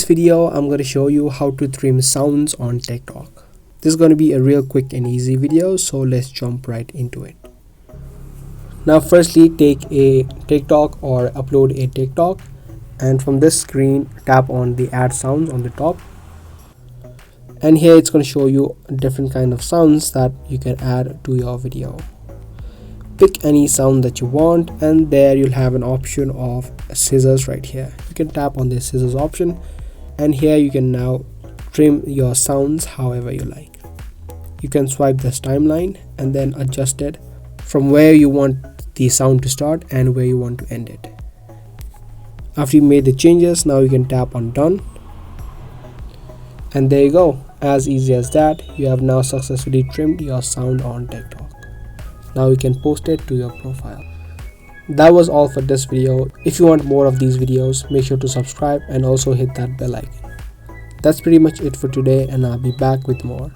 this video, I'm going to show you how to trim sounds on TikTok. This is going to be a real quick and easy video, so let's jump right into it. Now firstly, take a TikTok or upload a TikTok, and from this screen tap on the add sounds on the top, and here it's going to show you different kind of sounds that you can add to your video. Pick any sound that you want, and there you'll have an option of scissors right here. You can tap on the scissors option, and here you can now trim your sounds however you like. You can swipe this timeline and then adjust it from where you want the sound to start and where you want to end it. After you made the changes, now you can tap on done, and there you go. As easy as that, you have now successfully trimmed your sound on TikTok. Now you can post it to your profile. That was all for this video. If you want more of these videos, make sure to subscribe and also hit that bell icon. That's pretty much it for today, and I'll be back with more.